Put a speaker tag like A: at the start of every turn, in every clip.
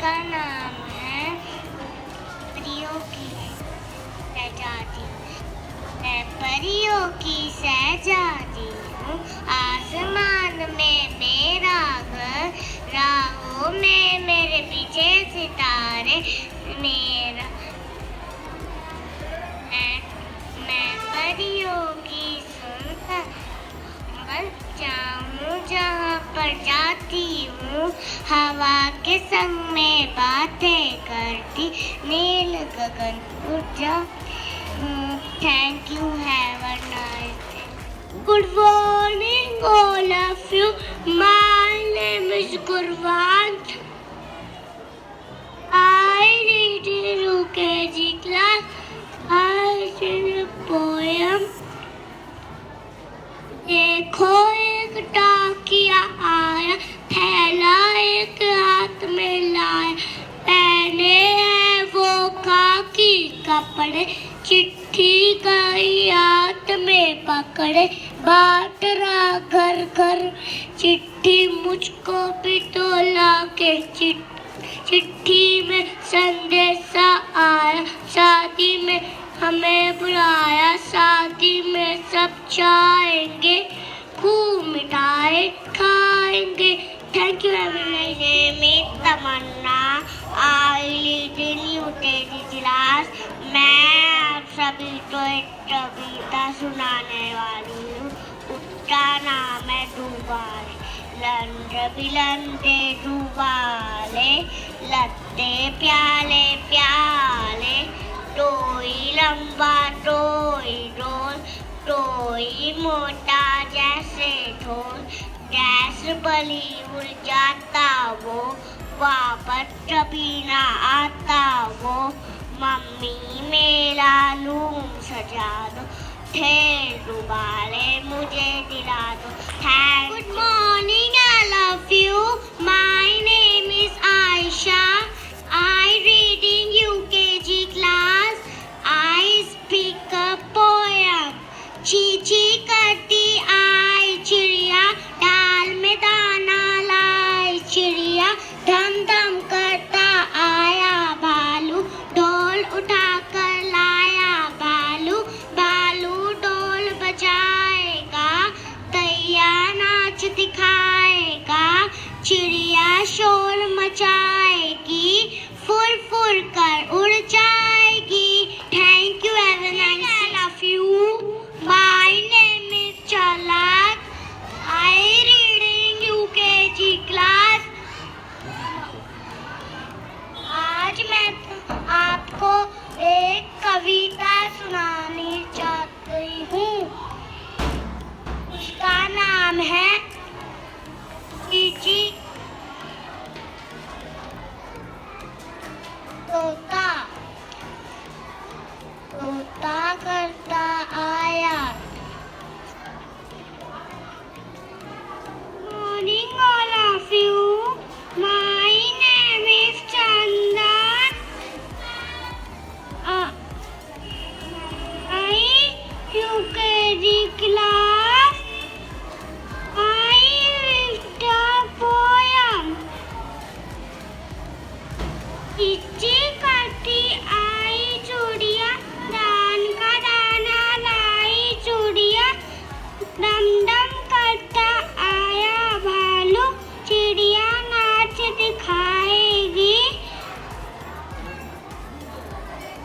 A: उसका नाम है परियों की शहजादी। मैं परियों की शहजादी हूँ, आसमान में मेरा घर, राहों में मेरे पीछे सितारे। मेरा मैं परियों की सुनता जाऊँ जहाँ पर जाती हूँ, हवा के संग में बातें करती, नील गगन उड़ जाऊँ। Thank you, have a nice day. Good morning all of you, my name is Gurwant. I read in UKG class. I read a poem. देखो एक डाकिया आया, थैला एक हाथ में लाया, पहने हैं वो खाकी कपड़े, चिट्ठी गई हाथ में पकड़े, बांट रहा घर घर चिट्ठी, मुझको भी तोला के चिट्ठी में संदेशा आया, शादी में हमें बुलाया, शादी में सब जाएंगे, खूब मिठाई खाएंगे। Thank you everyone. मैं तमन्ना, आई लीड इन यूकेजी क्लास। मैं आप सभी को एक कविता सुनाने वाली हूँ। उसका नाम है डूबाले। लंडे बिलंदे डूबाले, लत्ते प्याले प्याले, टोई लंबा टोई ढोल, टोई मोटा जैसे ढोल, गैस बली उड़ जाता वो, वापस कभी ना आता वो। मम्मी मेरा लूम सजा दो, ढेर डुबाले मुझे दिला दो। Good morning, I love you, my name is Ayesha. I read in UKG class. I speak a poem. चींची करती आई चिड़िया, डाल में दाना लाई चिड़िया, धम धम करता आया भालू, ढोल उठा कर लाया भालू, भालू ढोल बजाएगा, तैया नाच दिखाएगा, चिड़िया शोर मचाएगी, फुर फुर कर उड़ जाएगी। Thank you everyone, I love you, my name is Chalak, I read in UKG class. आज मैं आपको एक कविता सुनानी चाहती हूँ। उसका नाम है चींची तोता। तोता करता आया, morning all of you, my name is Chandan, I UKG class. I read a poem. चींची करती आई चूड़िया, दान का दाना लाई चूड़िया, दम दम करता आया भालू, चिड़िया नाच दिखाएगी,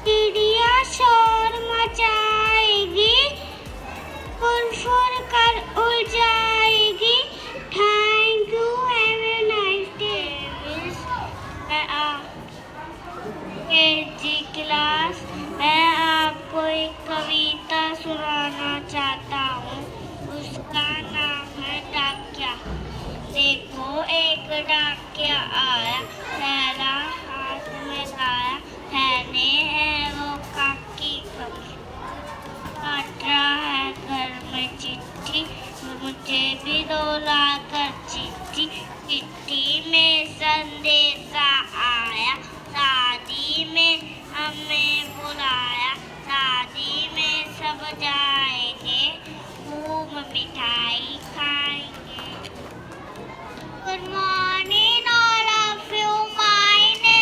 A: चिड़िया शोर मचाएगी, फुर फुर कर उड़ जाएगी। Thank you, have a nice day. KG class. मैं आपको एक कविता सुनाना चाहता हूँ। उसका नाम है डाकिया। देखो एक डाकिया आया, थैला हाथ में लाया, थैले है वो खाकी कपड़े, काट रहा है घर में चिट्ठी, मुझे भी डोला कर चिट्ठी, चिट्ठी में संदेशा आया, शादी में हमें बुलाया, शादी में सब जाएंगे, खूब मिठाई खाएंगे। Good morning all of you, my name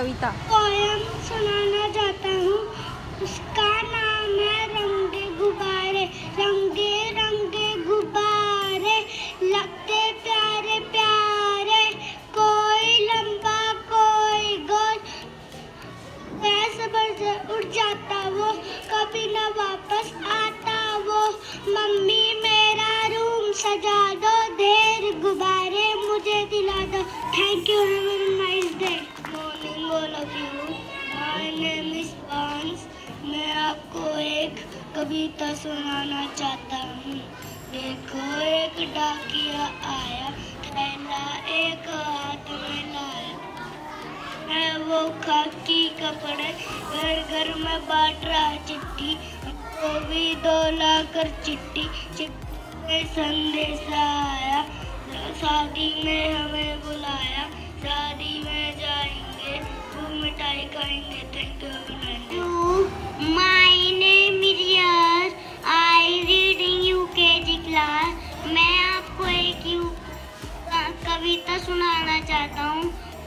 B: Kavita.
A: Poem सुनाना चाहता हूँ। उसका नाम है रंगे गुब्बारे। रंगे रंगे गुब्बारे लगते प्यारे प्यारे, कोई लंबा कोई गोल, ऐसे बढ़ उड़ जाता वो, कभी ना वापस आता वो। मम्मी मेरा रूम सजा दो, ढेर गुब्बारे मुझे दिला दो। Thank you, have a nice day. Morning all of you, my name is बांस। मैं आपको एक कविता सुनाना चाहता हूँ। देखो एक डाकिया आया, थैला एक हाथ में लाया, है वो खाकी कपड़े, घर घर में बांट रहा चिट्ठी। हमको भी दो लाकर चिट्ठी, चिट्ठी में संदेशा आया, शादी में हमें बुलाया, शादी में जाएंगे, खूब मिठाई खाएंगे। Thank you. My name is Yash, I read in UKG class. मैं आपको एक कविता सुनाना चाहता हूँ।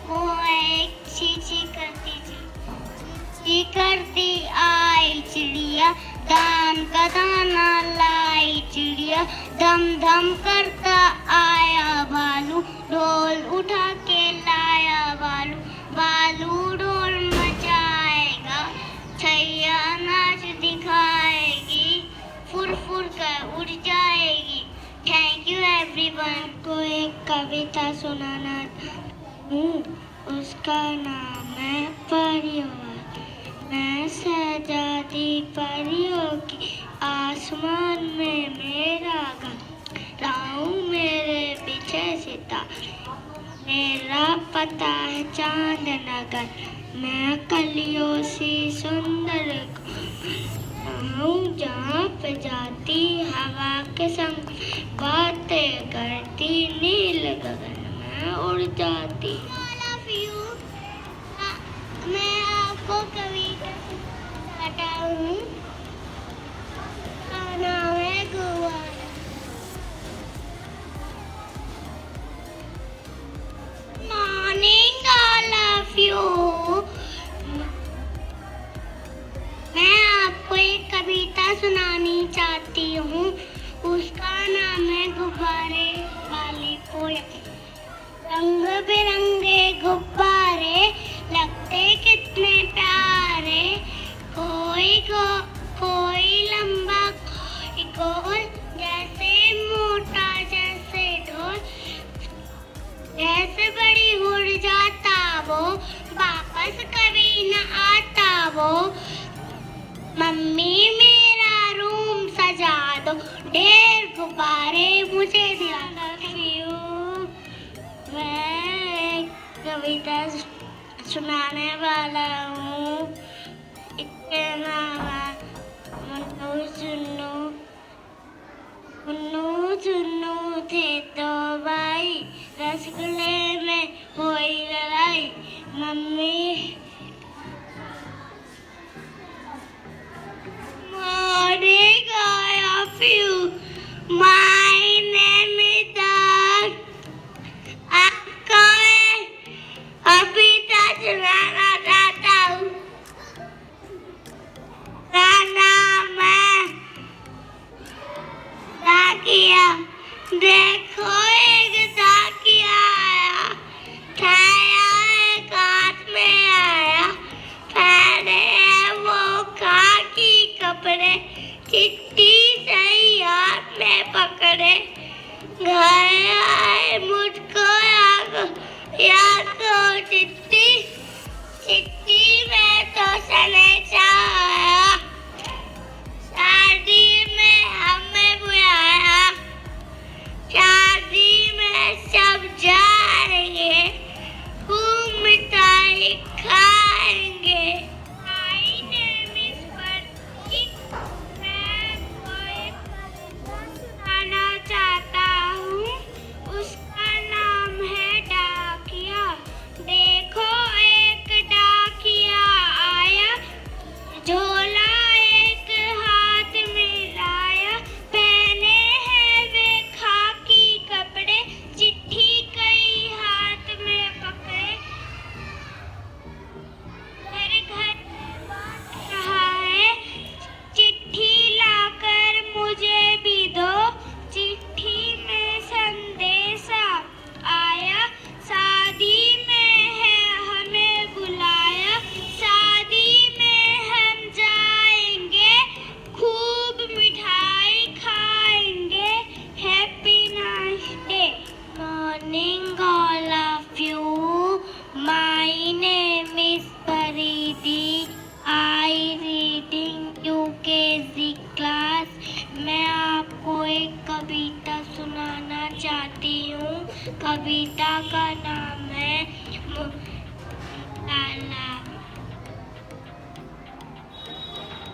A: वो एक चीची करती आई चिड़िया, दान का दाना लाई चिड़िया, धम धम करता आया भालू, ढोल उठा के लाया बालू, बालू ढोल मचाएगा, छैया नाच दिखाएगी, फुर फुर कर उड़ जाएगी। Thank you everyone. को एक कविता सुनाना हूँ। उसका नाम है परियों। मैं सजाती परियों की, आसमान में मेरा घर, राहु मेरे पीछे सितारे, मेरा पता है चांद नगर। मैं कलियों सी सुंदर हूँ, जहाँ पे जाती हवा के संग, बातें करती नील गगन में उड़ जाती। मैं आपको कविता सुनाता हूँ। नाम है गुब्बारा। Morning all of you. मैं आपको एक कविता सुनानी चाहती हूँ। उसका नाम है गुब्बारे वाली पोयम। रंग बिरंगे गुब्बारे लगते कितने प्यारे, कोई लंबा कोई गोल, जैसे मोटा जैसे ढोल, जैसे बड़ी उड़ जाता वो, वापस कभी न आता वो। मम्मी मेरा रूम सजा दो, ढेर गुब्बारे मुझे दिला दो। मैं कविता सुनाने वाला हूँ। इतना मुन्नू चुन्नू थे तो भाई, रसगुल्ले में हुई लड़ाई। Mummy morning all of you, my name is दाग। आपको कविता सुनाना चाहता हूँ। नाम है डाकिया। देखो एक डाकिया आया, छाया एक हाथ में आया, पहने वो खाकी कपड़े, चिट्ठी सही हाथ में पकड़े, घर आए मुझको याद तो चिट्ठी, चिट्ठी में तो सनेचा आया, शादी में हमें बुलाया, शादी में सब जाएंगे, खूब मिठाई खाएंगे। My name is Pratik। मैं कोई कविता सुनाना चाहता हूँ। उसका नाम है डाकिया। देखो एक डाकिया आया, झोला एक हाथ में लाया, पहने हैं वे खाकी कपड़े, चिट्ठी कई हाथ में पकड़े, चाहती हूँ। कविता का नाम है लाला।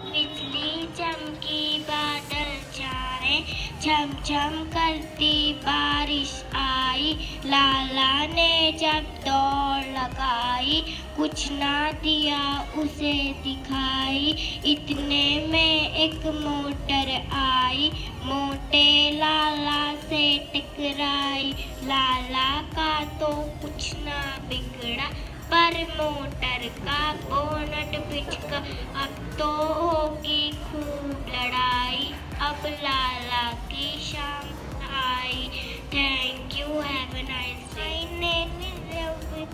A: बिजली चमकी बादल छाए, झम झम करती बारिश आई। लाला ने जब दौड़ लगाई, कुछ ना दिया उसे दिखाई। इतने में एक मोटर आई, मोटे लाला से टकराई। लाला का तो कुछ ना बिगड़ा, पर मोटर का बोनट पिचका। अब तो होगी खूब लड़ाई, अब लाला की शाम आई। Thank you, have a nice day. My name is Ravi.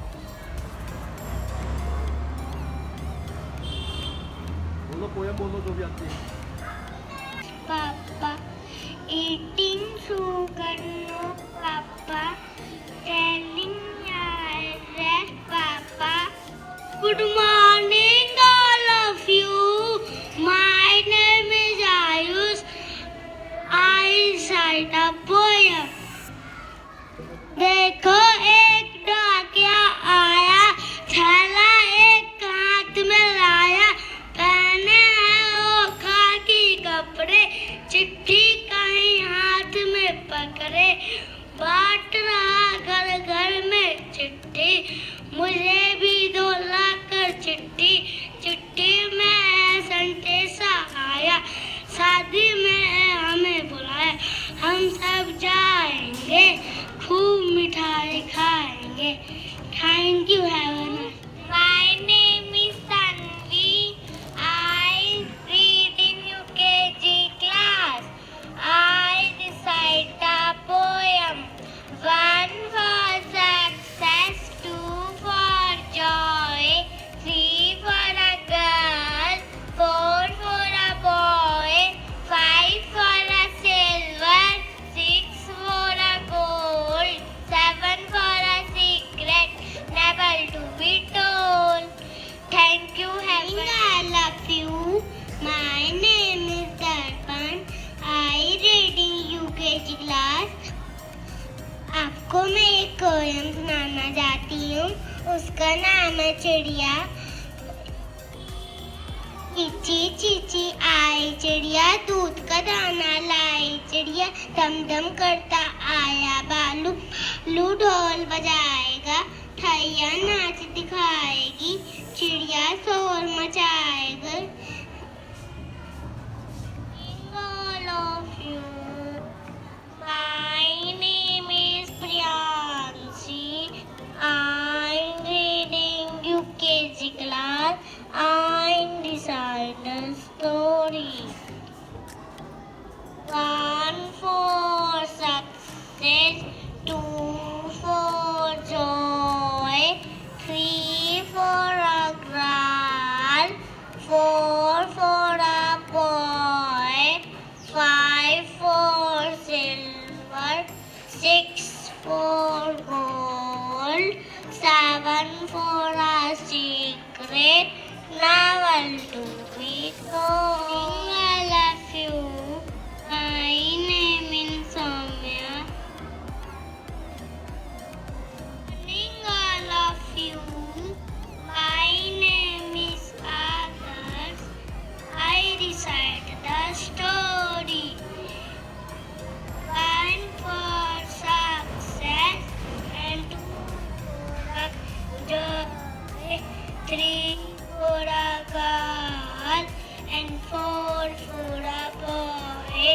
B: बोलो पोयम बोलो जो भी आती है।
A: Papa eating sugar, no Papa telling lies, Papa. Good morning, all of you. My name is Ayush. I recite a poem. देखो एक डाकिया आया, थैला एक हाथ में लाया। पहने हैं वो खाकी कपड़े, चिट्ठी कहीं हाथ में पकड़े। बांट रहा घर घर में चिट्ठी, मुझे भी दो लाकर चिट्ठी। चिट्ठी में संदेशा आया, शादी में हमें बुलाया। हम सब जाएंगे, खूब मिठाई खाएंगे। Thank you, have a nice. My name is Tanvi. I read in UKG class. I recite a poem. 1 for success, 2 for joy, 3 for a girl, 4 for a boy, 5 for a silver, 6 for a gold, 7 for a secret, never to be told. Thank you, Heaven. I love you. My name is Darpan. I read in UKG class. आपको मैं एक poem सुनाना चाहती हूँ। उसका नाम है चिड़िया। चीची चीची आई चिड़िया, दूध का दाना लाई चिड़िया। दम दम करता आया बालू, बालू ढोल बजाएगा। ठैया नाच दिखाएगी, चिड़िया शोर मचाएगा। All of you. My name is Priyanshi. I'm reading UKG class. I'm reciting a story. 1 for success, 2 for joy, 3 for a girl, 4 for a boy, 5 for silver, 6 for gold, 7 for a secret, never to be told. I love you. My name is Soumya. All of you. My name is Adarsh. I recite the story. 1 for success and 2 for joy, 3 for a girl and 4 for a boy,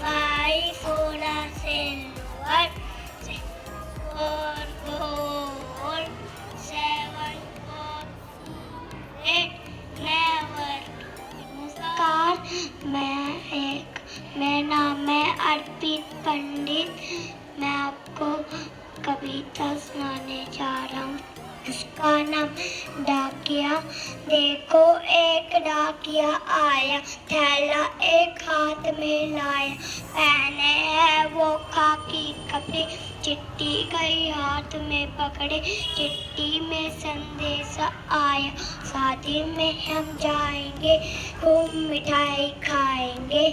A: 5 for a silver, 6 for gold, 7 for it, never. नमस्कार, मेरा नाम है अर्पित पंडित। मैं आपको कविता सुनाने जा रहा हूँ। उसका नाम डाकिया। देखो एक डाकिया आया, थैला एक हाथ में लाया। पहने है वो खाकी कपड़े, चिट्ठी गई हाथ में पकड़े। चिट्ठी में संदेशा आया, शादी में हम जाएंगे, खूब मिठाई खाएंगे।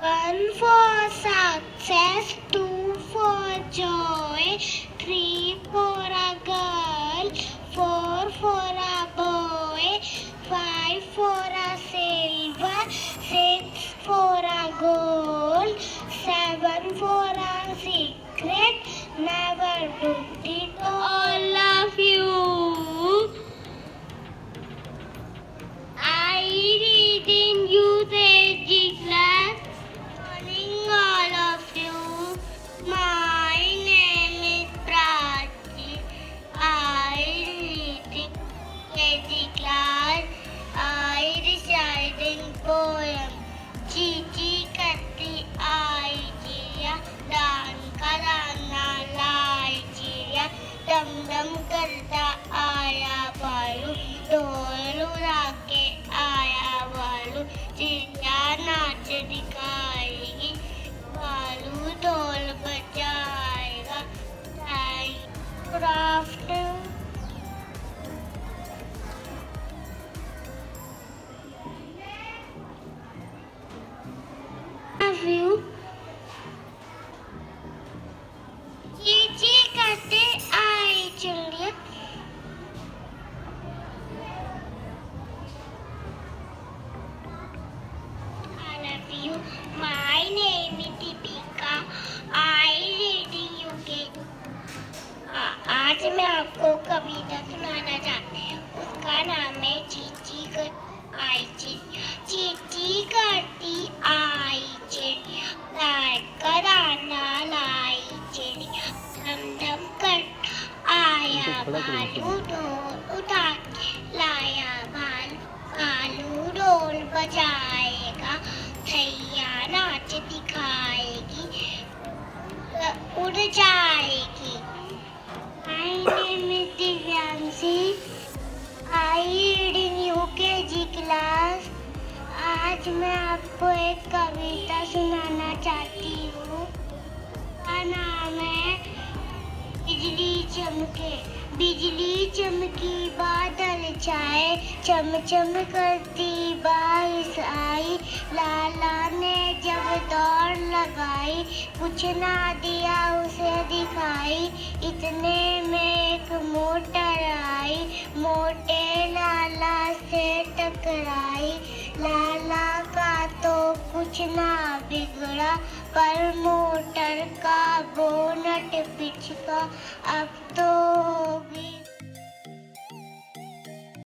A: 1 for success, 2 for joy, 3 for a girl, 4 for a boy, 5 for a silver, 6 for a gold, 7 for a secret, never put it all of you. I read in UKG class. Morning, all of you. My name is Prachi. I read in UKG class. I reciting poem. Chichi katti ai chiya, dan karana lai chiya, dum dum karta आया बालू, ढोल उड़ा के आया बालू, चिड़िया नाच दिखाएगी, बालू ढोल बजाएगा. Good afternoon. Have you? Chichi करते आई चिड़िया. I love you. My name is Deepika. I read in UK. आज मैं आपको कविता सुनाना चाहती हूँ. उसका नाम है चीची करती आई चिड़िया. चीची करती आई चिड़िया, लाए का दाना लाई चिड़िया, धम धम कर आया भालू, ढोल उठा के लाया भालू, भालू ढोल बजाएगा, थैया नाच दिखाएगी, उड़ जाएगी. My name is Divyanshi. I read in UKG class. आज मैं आपको एक कविता सुनाना चाहती हूँ. का नाम है बिजली चमके. बिजली चमकी बादल छाए, चम चम करती बारिश आई, लाला ने जब दौड़ लगाई, कुछ ना दिया उसे दिखाई, इतने में एक मोटर आई, मोटे लाला से टकराई, लाला का तो कुछ ना बिगड़ा, पर मोटर का बोनट पिचका, अब तो होगी